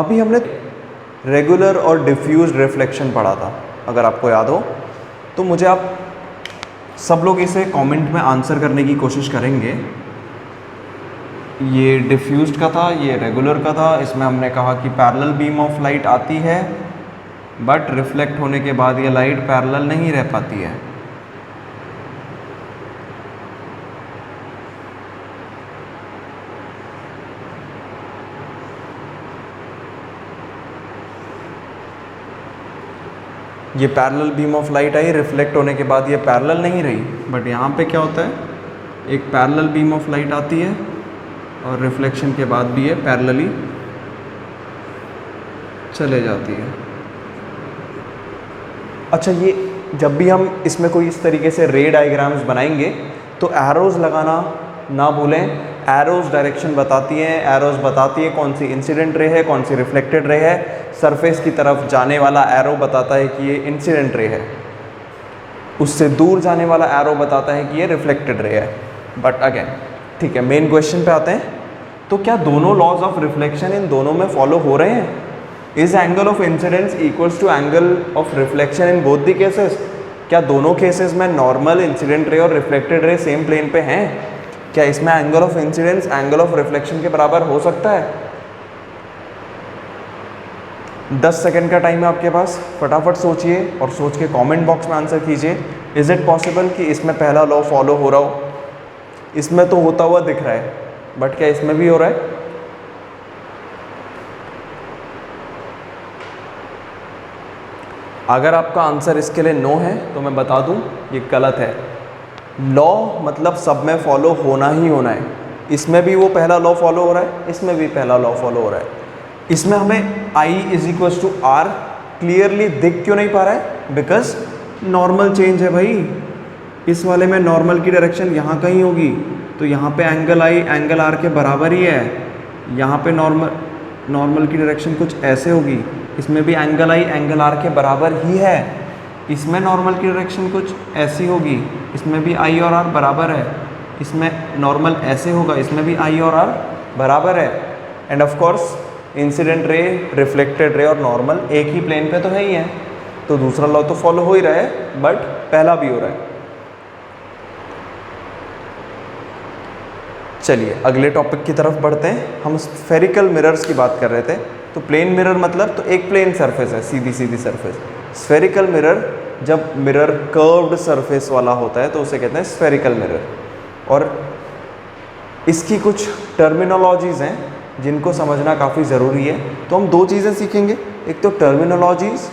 अभी हमने रेगुलर और डिफ्यूज रिफ्लेक्शन पढ़ा था, अगर आपको याद हो तो मुझे आप सब लोग इसे कमेंट में आंसर करने की कोशिश करेंगे। ये डिफ्यूज्ड का था, ये रेगुलर का था। इसमें हमने कहा कि पैरेलल बीम ऑफ लाइट आती है बट रिफ्लेक्ट होने के बाद ये लाइट पैरेलल नहीं रह पाती है। ये parallel beam of light I, reflect होने के बाद ये पैरेलल नहीं रही, बट यहाँ पे क्या होता है, एक पैरेलल बीम ऑफ लाइट आती है और रिफ्लेक्शन के बाद भी ये पैरेलली चले जाती है। अच्छा, ये जब भी हम इसमें कोई इस तरीके से रे डायग्राम्स बनाएंगे तो एरोज लगाना ना भूलें। एरोज डायरेक्शन बताती हैं, एरोज बताती है कौन सी इंसिडेंट रे है, कौन सी रिफ्लेक्टेड रे है। सरफेस की तरफ जाने वाला एरो बताता है कि ये इंसिडेंट रे है, उससे दूर जाने वाला एरो बताता है कि ये रिफ्लेक्टेड रे है। बट अगेन ठीक है, मेन क्वेश्चन पे आते हैं। तो क्या दोनों लॉज ऑफ रिफ्लेक्शन इन दोनों में फॉलो हो रहे हैं? Is angle of incidence equals to angle of reflection in both the cases? क्या दोनों केसेस में नॉर्मल, इंसिडेंट रे और रिफ्लेक्टेड रे सेम प्लेन पे हैं? क्या इसमें angle of incidence angle of reflection के बराबर हो सकता है? 10 सेकंड का टाइम है आपके पास, फटाफट सोचिए और सोच के कमेंट बॉक्स में आंसर कीजिए। इज़ इट पॉसिबल कि इसमें पहला लॉ फॉलो हो रहा हो? इसमें तो होता हुआ दिख रहा है, बट क्या इसमें भी हो रहा है? अगर आपका आंसर इसके लिए नो है तो मैं बता दूं ये गलत है। लॉ मतलब सब में फॉलो होना ही होना है। इसमें भी वो पहला लॉ फॉलो हो रहा है, इसमें भी पहला लॉ फॉलो हो रहा है। इसमें हमें I is equals to R clearly दिख क्यों नहीं पा रहा है? बिकॉज नॉर्मल चेंज है भाई। इस वाले में नॉर्मल की डायरेक्शन यहाँ कहीं होगी, तो यहाँ पे एंगल I एंगल R के बराबर ही है। यहाँ पे नॉर्मल की डायरेक्शन कुछ ऐसे होगी, इसमें भी एंगल I एंगल R के बराबर ही है। इसमें नॉर्मल की डायरेक्शन कुछ ऐसी होगी, इसमें भी I और R बराबर है। इसमें नॉर्मल ऐसे होगा, इसमें भी I और R बराबर है। End of course incident ray, reflected ray और नॉर्मल एक ही प्लेन पे तो है ही है, तो दूसरा लॉ तो फॉलो हो ही रहा है, बट पहला भी हो रहा है। चलिए अगले टॉपिक की तरफ बढ़ते हैं। हम स्फेरिकल मिरर्स की बात कर रहे थे। तो प्लेन मिरर मतलब तो एक प्लेन सरफेस है, सीधी सीधी सरफेस। स्फेरिकल मिरर जब मिरर कर्व्ड सरफेस वाला होता है तो उसे कहते हैं स्फेरिकल मिरर। और इसकी कुछ टर्मिनोलॉजीज़ हैं जिनको समझना काफ़ी ज़रूरी है। तो हम दो चीज़ें सीखेंगे, एक तो टर्मिनोलॉजीज़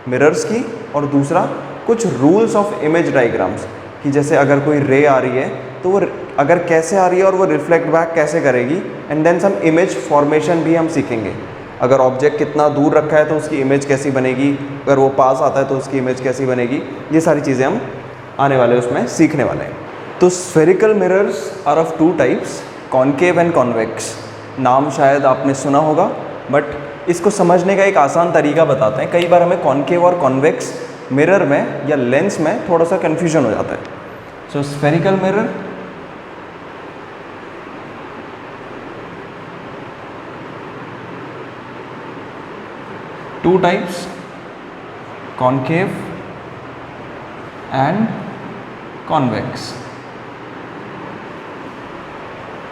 मिरर्स की और दूसरा कुछ रूल्स ऑफ इमेज डायग्राम्स कि जैसे अगर कोई रे आ रही है तो वो अगर कैसे आ रही है और वो रिफ्लेक्ट बैक कैसे करेगी। And then some image formation भी हम सीखेंगे। अगर ऑब्जेक्ट कितना दूर रखा है तो उसकी इमेज कैसी बनेगी, अगर वो पास आता है तो उसकी इमेज कैसी बनेगी। ये सारी चीज़ें हम आने वाले उसमें सीखने वाले हैं। तो spherical mirrors are of two types, concave and convex. नाम शायद आपने सुना होगा, बट इसको समझने का एक आसान तरीका बताते हैं। कई बार हमें कॉनकेव और कॉन्वेक्स मिरर में या लेंस में थोड़ा सा कन्फ्यूजन हो जाता है। So spherical mirror two types, concave and convex.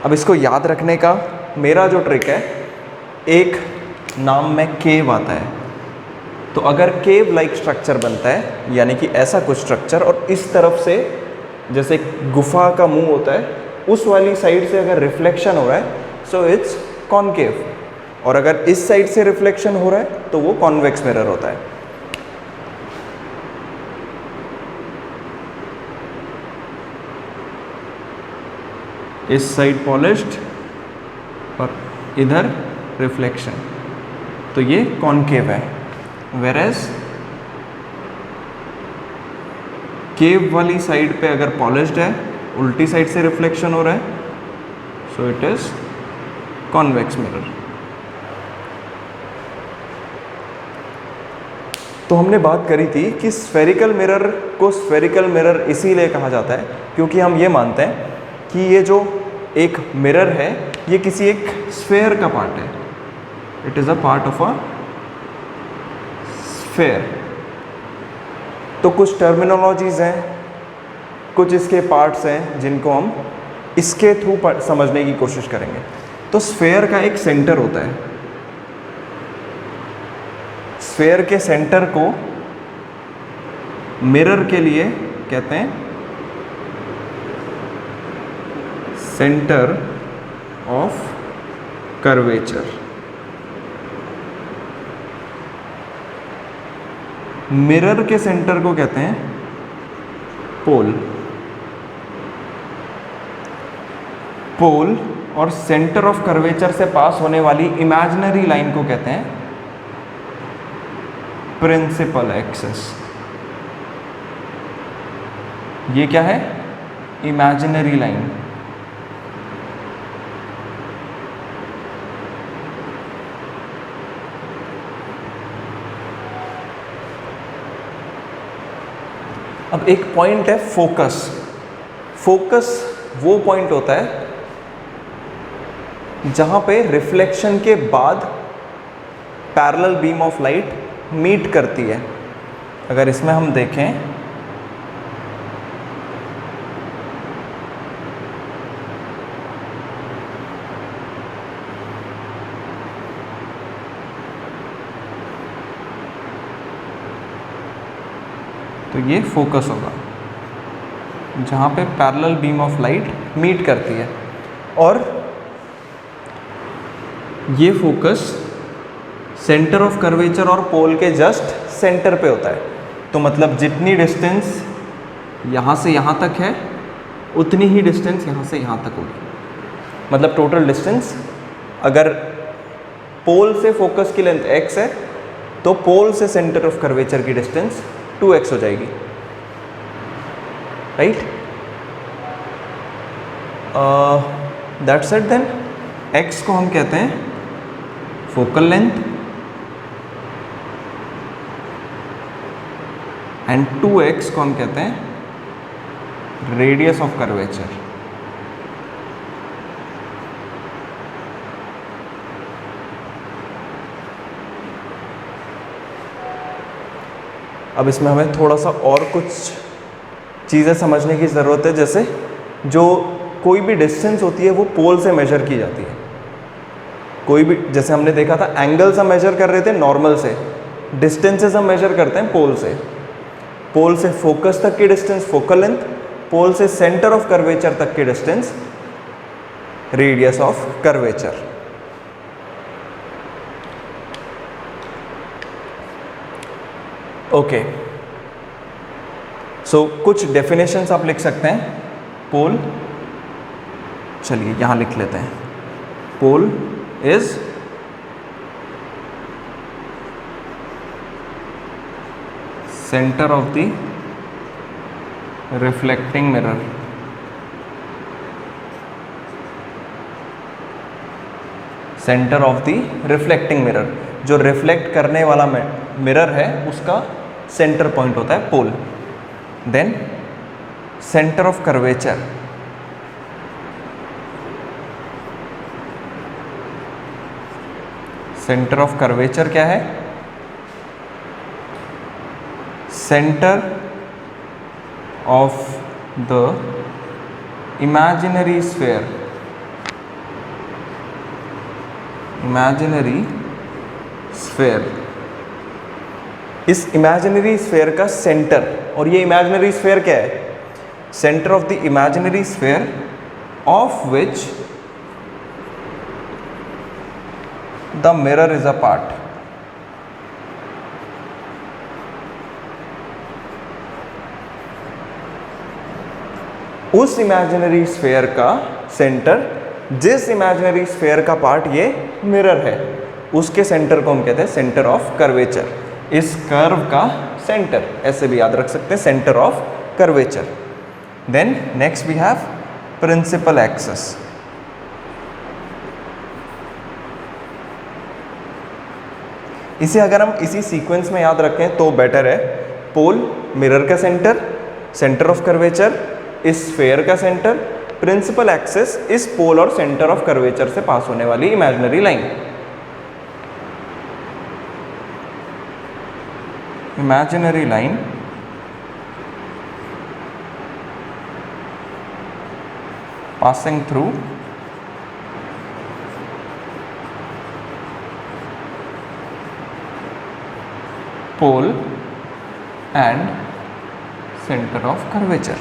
अब इसको याद रखने का मेरा जो ट्रिक है, एक नाम में केव आता है। तो अगर केव लाइक स्ट्रक्चर बनता है, यानी कि ऐसा कुछ स्ट्रक्चर, और इस तरफ से जैसे गुफा का मुंह होता है उस वाली साइड से अगर रिफ्लेक्शन हो रहा है सो इट्स कॉनकेव, और अगर इस साइड से रिफ्लेक्शन हो रहा है तो वो कॉन्वेक्स मिरर होता है। इस साइड पॉलिश्ड और इधर रिफ्लेक्शन, तो ये कॉनकेव है। वेरेज केव वाली साइड पे अगर पॉलिश्ड है, उल्टी साइड से रिफ्लेक्शन हो रहा है, so it is convex mirror. तो हमने बात करी थी कि स्फेरिकल मिरर को स्फेरिकल मिरर इसीलिए कहा जाता है क्योंकि हम ये मानते हैं कि ये जो एक मिरर है ये किसी एक स्फेयर का पार्ट है। It is a part of a sphere. तो कुछ टर्मिनोलॉजीज़ हैं, कुछ इसके पार्ट्स हैं जिनको हम इसके थ्रू समझने की कोशिश करेंगे। तो स्फेयर का एक सेंटर होता है, स्फेयर के सेंटर को मिरर के लिए कहते हैं सेंटर ऑफ कर्वेचर। मिरर के सेंटर को कहते हैं पोल। पोल और सेंटर ऑफ कर्वेचर से पास होने वाली इमेजिनरी लाइन को कहते हैं प्रिंसिपल एक्सिस। ये क्या है? Imaginary line. अब एक पॉइंट है फोकस। फोकस वो पॉइंट होता है जहां पे रिफ्लेक्शन के बाद parallel beam of light meet करती है। अगर इसमें हम देखें तो ये फोकस होगा जहाँ पे parallel beam of light meet करती है, और ये फोकस सेंटर ऑफ कर्वेचर और पोल के जस्ट सेंटर पे होता है। तो मतलब जितनी डिस्टेंस यहाँ से यहाँ तक है उतनी ही डिस्टेंस यहाँ से यहाँ तक होगी। मतलब टोटल डिस्टेंस, अगर पोल से फोकस की लेंथ x है तो पोल से सेंटर ऑफ कर्वेचर की डिस्टेंस 2x हो जाएगी, right? That's it. Then x को हम कहते हैं फोकल लेंथ एंड 2x को हम कहते हैं रेडियस ऑफ कर्वेचर। अब इसमें हमें थोड़ा सा और कुछ चीज़ें समझने की ज़रूरत है। जैसे जो कोई भी डिस्टेंस होती है वो पोल से मेजर की जाती है। कोई भी, जैसे हमने देखा था एंगल्स हम मेजर कर रहे थे नॉर्मल से, डिस्टेंसेस हम मेजर करते हैं पोल से। पोल से फोकस तक की डिस्टेंस फोकल लेंथ, पोल से सेंटर ऑफ कर्वेचर तक की distance radius of curvature. Okay, so कुछ डेफिनेशंस आप लिख सकते हैं। पोल, चलिए यहाँ लिख लेते हैं। Pole is centre of the reflecting mirror. Centre of the reflecting mirror, जो रिफ्लेक्ट करने वाला मिरर है उसका सेंटर पॉइंट होता है pole. Then centre of curvature, centre of curvature क्या है? Centre of the imaginary sphere, imaginary sphere. इस इमेजिनरी स्फीयर का सेंटर, और ये इमेजिनरी स्फीयर क्या है? Centre of the imaginary sphere of which the mirror is a part. उस imaginary sphere का सेंटर, जिस इमेजिनरी स्फीयर का पार्ट ये मिरर है, उसके सेंटर को हम कहते हैं सेंटर ऑफ कर्वेचर। इस कर्व का सेंटर, ऐसे भी याद रख सकते हैं, centre of curvature. Then next we have principal axis. इसे अगर हम इसी सीक्वेंस में याद रखें तो बेटर है। पोल मिरर का सेंटर, सेंटर ऑफ कर्वेचर इस स्फीयर का सेंटर, प्रिंसिपल एक्सिस इस पोल और सेंटर ऑफ कर्वेचर से पास होने वाली imaginary line. imaginary line passing through pole and center of curvature.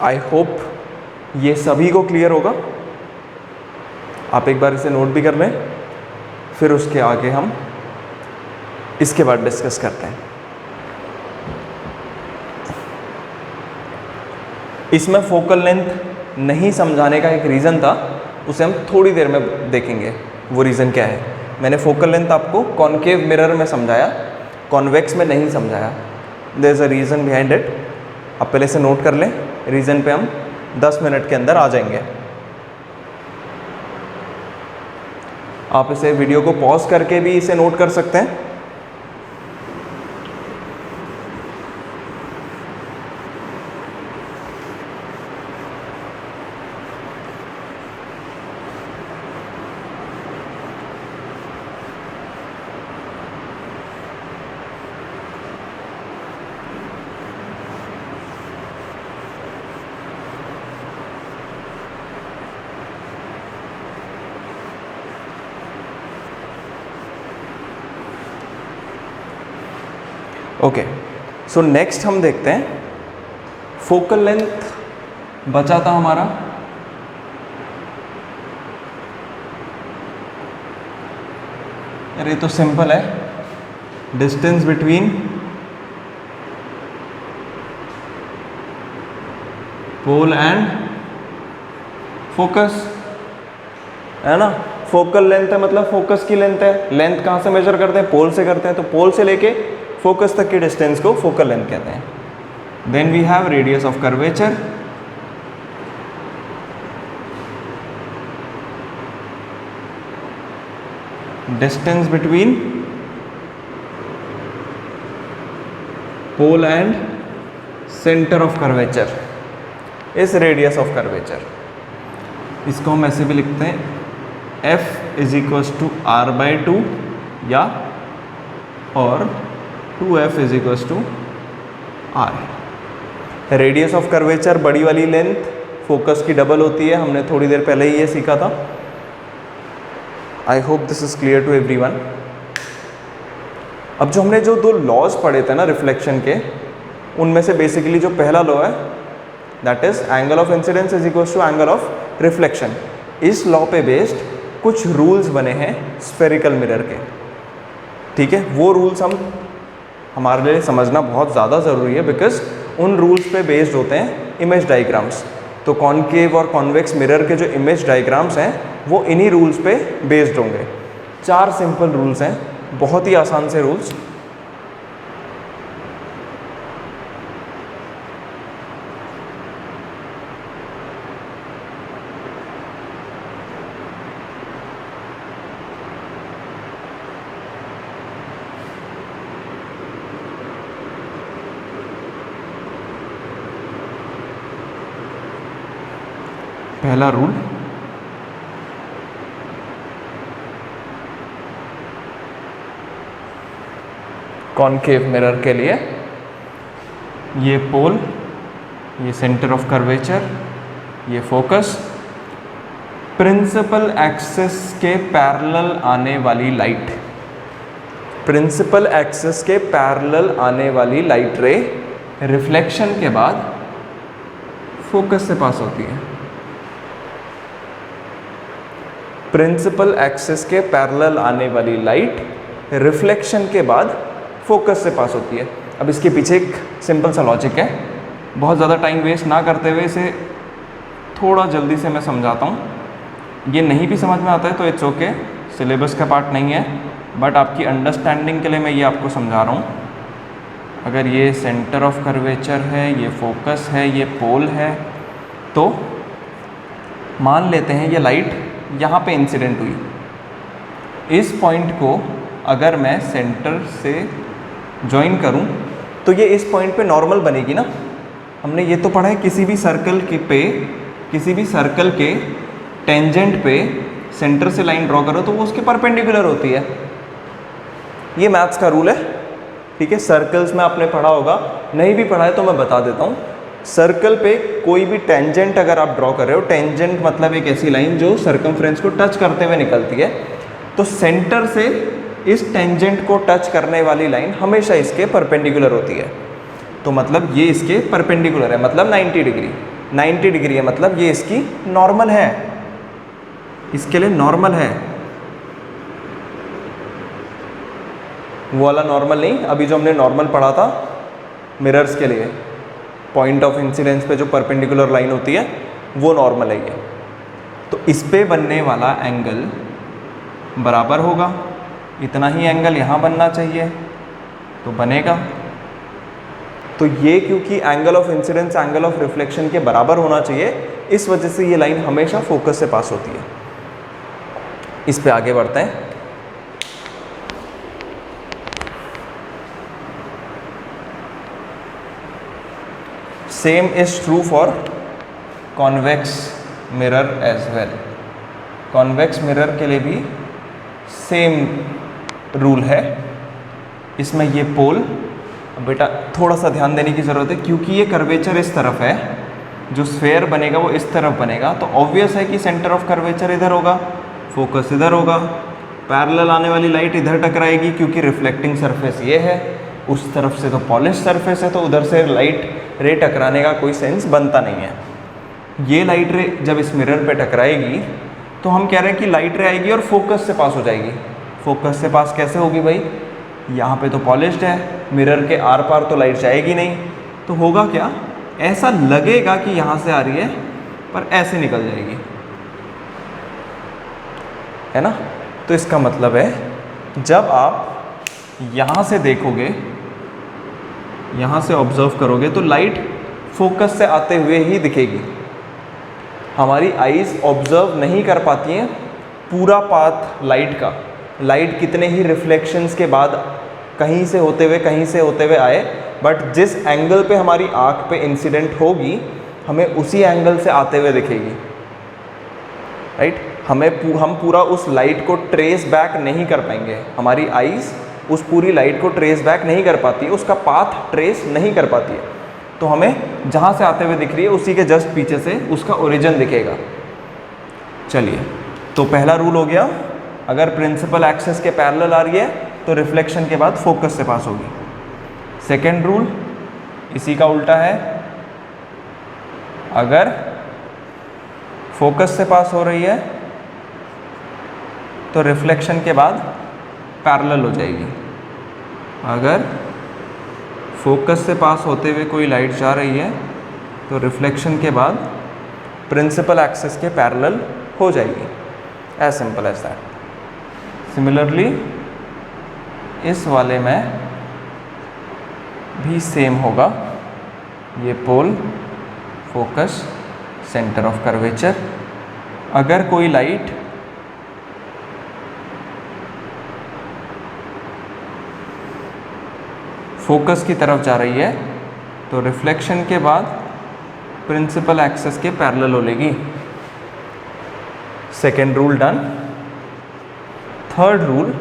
I hope ये सभी को क्लियर होगा। आप एक बार इसे नोट भी कर लें, फिर उसके आगे हम इसके बाद डिस्कस करते हैं। इसमें फोकल लेंथ नहीं समझाने का एक रीज़न था, उसे हम थोड़ी देर में देखेंगे वो रीज़न क्या है। मैंने फोकल लेंथ आपको कॉनकेव मिरर में समझाया, कॉन्वेक्स में नहीं समझाया। There is a reason behind it. आप पहले से नोट कर लें, रीज़न पे हम 10 मिनट के अंदर आ जाएंगे। आप इसे वीडियो को पॉज करके भी इसे नोट कर सकते हैं। ओके, सो नेक्स्ट हम देखते हैं फोकल लेंथ बचा था हमारा अरे तो सिंपल है, distance between pole and focus, है ना। फोकल लेंथ है मतलब फोकस की लेंथ है। लेंथ कहाँ से मेजर करते हैं? पोल से करते हैं। तो पोल से लेके फोकस तक की डिस्टेंस को फोकल लेंथ कहते हैं। Then we have radius of curvature, distance between pole and centre of curvature is radius of curvature. इसको हम ऐसे भी लिखते हैं F is equals to R/2 या और 2F is equals to R। Radius of curvature बड़ी वाली लेंथ फोकस की डबल होती है, हमने थोड़ी देर पहले ही ये सीखा था। I hope this is clear to everyone. अब जो हमने जो दो लॉज पढ़े थे ना रिफ्लेक्शन के, उनमें से बेसिकली जो पहला लॉ है that is angle of incidence is equals to angle of reflection. इस लॉ पे बेस्ड कुछ रूल्स बने हैं स्फेरिकल मिरर के, ठीक है। वो रूल्स हमारे लिए समझना बहुत ज़्यादा ज़रूरी है, बिकॉज उन रूल्स पे बेस्ड होते हैं इमेज डायग्राम्स। तो कॉनकेव और कॉन्वेक्स मिरर के जो इमेज डायग्राम्स हैं वो इन्हीं रूल्स पे बेस्ड होंगे। 4 सिंपल रूल्स हैं, बहुत ही आसान से रूल्स। पहला रूल, कॉनकेव मिरर के लिए ये पोल, ये सेंटर ऑफ कर्वेचर, ये फोकस, प्रिंसिपल एक्सिस के पैरेलल आने वाली लाइट, प्रिंसिपल एक्सिस के पैरेलल आने वाली लाइट रे रिफ्लेक्शन के बाद फोकस से पास होती है। प्रिंसिपल एक्सिस के पैरेलल आने वाली लाइट रिफ्लेक्शन के बाद फोकस से पास होती है। अब इसके पीछे एक सिंपल सा लॉजिक है, बहुत ज़्यादा टाइम वेस्ट ना करते हुए इसे थोड़ा जल्दी से मैं समझाता हूँ। ये नहीं भी समझ में आता है तो इट्स ओके, सिलेबस का पार्ट नहीं है, बट आपकी अंडरस्टैंडिंग के लिए मैं ये आपको समझा रहा हूँ। अगर ये सेंटर ऑफ कर्वेचर है, ये फोकस है, ये पोल है, तो मान लेते हैं ये लाइट यहाँ पे इंसिडेंट हुई। इस पॉइंट को अगर मैं सेंटर से ज्वाइन करूँ तो ये इस पॉइंट पे नॉर्मल बनेगी ना। हमने ये तो पढ़ा है किसी भी सर्कल के टेंजेंट पे सेंटर से लाइन ड्रॉ करो तो वो उसके परपेंडिकुलर होती है। ये मैथ्स का रूल है, ठीक है। सर्कल्स में आपने पढ़ा होगा, नहीं भी पढ़ा है तो मैं बता देता हूँ। सर्कल पे कोई भी टेंजेंट अगर आप ड्रॉ कर रहे हो, टेंजेंट मतलब एक ऐसी लाइन जो सर्कमफ्रेंस को टच करते हुए निकलती है, तो सेंटर से इस टेंजेंट को टच करने वाली लाइन हमेशा इसके परपेंडिकुलर होती है। तो मतलब ये इसके परपेंडिकुलर है, मतलब 90 डिग्री। 90 डिग्री है मतलब ये इसकी नॉर्मल है, इसके लिए नॉर्मल है। वो वाला नॉर्मल नहीं, अभी जो हमने नॉर्मल पढ़ा था मिरर्स के लिए, पॉइंट ऑफ इंसिडेंस पे जो परपेंडिकुलर लाइन होती है वो नॉर्मल है ये। तो इस पे बनने वाला एंगल बराबर होगा, इतना ही एंगल यहाँ बनना चाहिए तो बनेगा। तो ये क्योंकि angle of incidence angle of reflection के बराबर होना चाहिए, इस वजह से ये लाइन हमेशा फोकस से पास होती है। इस पे आगे बढ़ते हैं। Same is true for convex mirror as well. Convex mirror के लिए भी सेम रूल है। इसमें ये पोल, बेटा थोड़ा सा ध्यान देने की ज़रूरत है क्योंकि ये कर्वेचर इस तरफ है, जो स्फेयर बनेगा वो इस तरफ बनेगा, तो ऑब्वियस है कि सेंटर ऑफ कर्वेचर इधर होगा, फोकस इधर होगा। पैरेलल आने वाली लाइट इधर टकराएगी क्योंकि रिफ्लेक्टिंग सरफेस ये है, उस तरफ से तो पॉलिश सरफेस है, तो उधर से लाइट रे टकराने का कोई सेंस बनता नहीं है। ये लाइट रे जब इस मिरर पे टकराएगी तो हम कह रहे हैं कि लाइट रे आएगी और फोकस से पास हो जाएगी। फोकस से पास कैसे होगी भाई, यहाँ पे तो पॉलिश्ड है, मिरर के आर पार तो लाइट जाएगी नहीं, तो होगा क्या, ऐसा लगेगा कि यहाँ से आ रही है पर ऐसे निकल जाएगी, है ना। तो इसका मतलब है जब आप यहाँ से देखोगे, यहाँ से ऑब्जर्व करोगे तो लाइट फोकस से आते हुए ही दिखेगी। हमारी आईज ऑब्जर्व नहीं कर पाती हैं पूरा पाथ लाइट का, लाइट कितने ही रिफ्लेक्शंस के बाद कहीं से होते हुए आए, बट जिस एंगल पे हमारी आँख पे इंसिडेंट होगी हमें उसी एंगल से आते हुए दिखेगी, राइट। हम पूरा उस लाइट को ट्रेस बैक नहीं कर पाएंगे, हमारी आईज उस पूरी लाइट को ट्रेस बैक नहीं कर पाती है, उसका पाथ ट्रेस नहीं कर पाती है। तो हमें जहाँ से आते हुए दिख रही है उसी के जस्ट पीछे से उसका ओरिजिन दिखेगा। चलिए, तो पहला रूल हो गया, अगर प्रिंसिपल एक्सिस के पैरेलल आ रही है तो रिफ्लेक्शन के बाद फोकस से पास होगी। सेकेंड रूल इसी का उल्टा है, अगर फोकस से पास हो रही है तो रिफ्लेक्शन के बाद पैरेलल हो जाएगी। अगर फोकस से पास होते हुए कोई लाइट जा रही है तो रिफ्लेक्शन के बाद प्रिंसिपल एक्सिस के पैरेलल हो जाएगी, as simple as that. Similarly इस वाले में भी सेम होगा, ये pole, focus, centre of curvature. अगर कोई लाइट फोकस की तरफ जा रही है तो रिफ्लेक्शन के बाद प्रिंसिपल एक्सिस के पैरेलल हो लेगी। Second rule done. Third rule,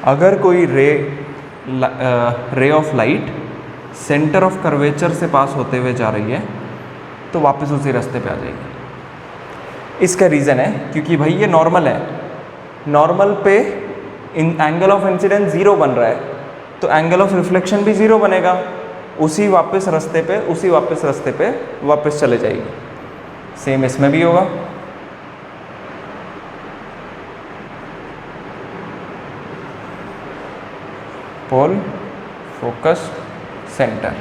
अगर कोई ray of light centre of curvature से पास होते हुए जा रही है तो वापस उसी रास्ते पे आ जाएगी। इसका रीज़न है क्योंकि भाई ये नॉर्मल है, नॉर्मल पे एंगल ऑफ इंसिडेंस 0 बन रहा है, तो एंगल ऑफ रिफ्लेक्शन भी 0 बनेगा, उसी वापस रास्ते पे वापस चले जाएगी। सेम इसमें भी होगा। पोल, फोकस, सेंटर।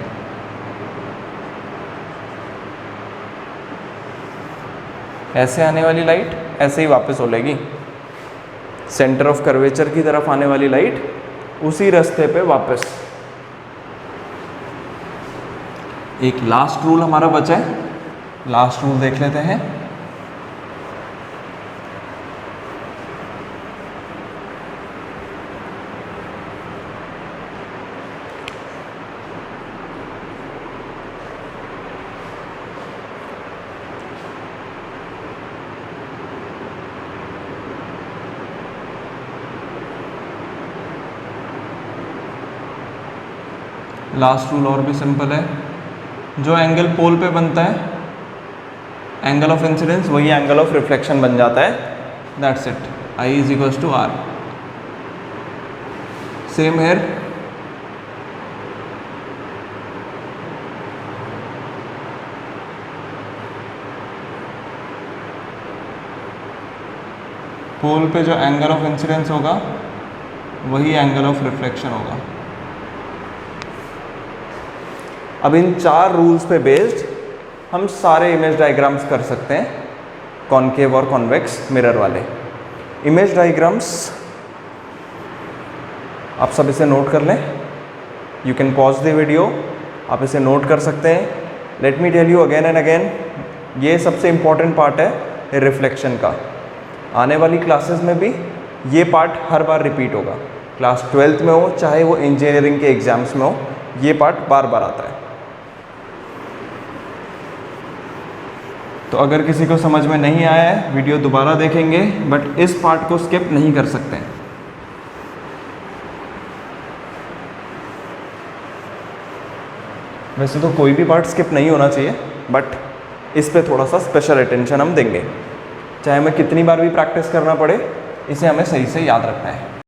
ऐसे आने वाली लाइट ऐसे ही वापस हो लेगी, सेंटर ऑफ कर्वेचर की तरफ आने वाली लाइट उसी रास्ते पे वापस। एक लास्ट रूल हमारा बचा है, लास्ट रूल देख लेते हैं। लास्ट रूल और भी सिंपल है, जो एंगल पोल पे बनता है एंगल ऑफ इंसिडेंस वही एंगल ऑफ रिफ्लेक्शन बन जाता है, that's it, I is equals to R। Same here, pole पे जो एंगल ऑफ इंसिडेंस होगा वही एंगल ऑफ रिफ्लेक्शन होगा। अब इन 4 रूल्स पे बेस्ड हम सारे इमेज डायग्राम्स कर सकते हैं, कॉनकेव और कॉन्वेक्स मिरर वाले इमेज डायग्राम्स। आप सब इसे नोट कर लें, you can pause the video, आप इसे नोट कर सकते हैं। Let me tell you again and again, ये सबसे इम्पॉर्टेंट पार्ट है रिफ्लेक्शन का। आने वाली क्लासेस में भी ये पार्ट हर बार रिपीट होगा, क्लास 12th में हो चाहे वो इंजीनियरिंग के एग्जाम्स में हो, ये पार्ट बार बार आता है। तो अगर किसी को समझ में नहीं आया है वीडियो दोबारा देखेंगे, बट इस पार्ट को स्किप नहीं कर सकते हैं। वैसे तो कोई भी पार्ट स्किप नहीं होना चाहिए, बट इस पे थोड़ा सा स्पेशल अटेंशन हम देंगे। चाहे हमें कितनी बार भी प्रैक्टिस करना पड़े, इसे हमें सही से याद रखना है।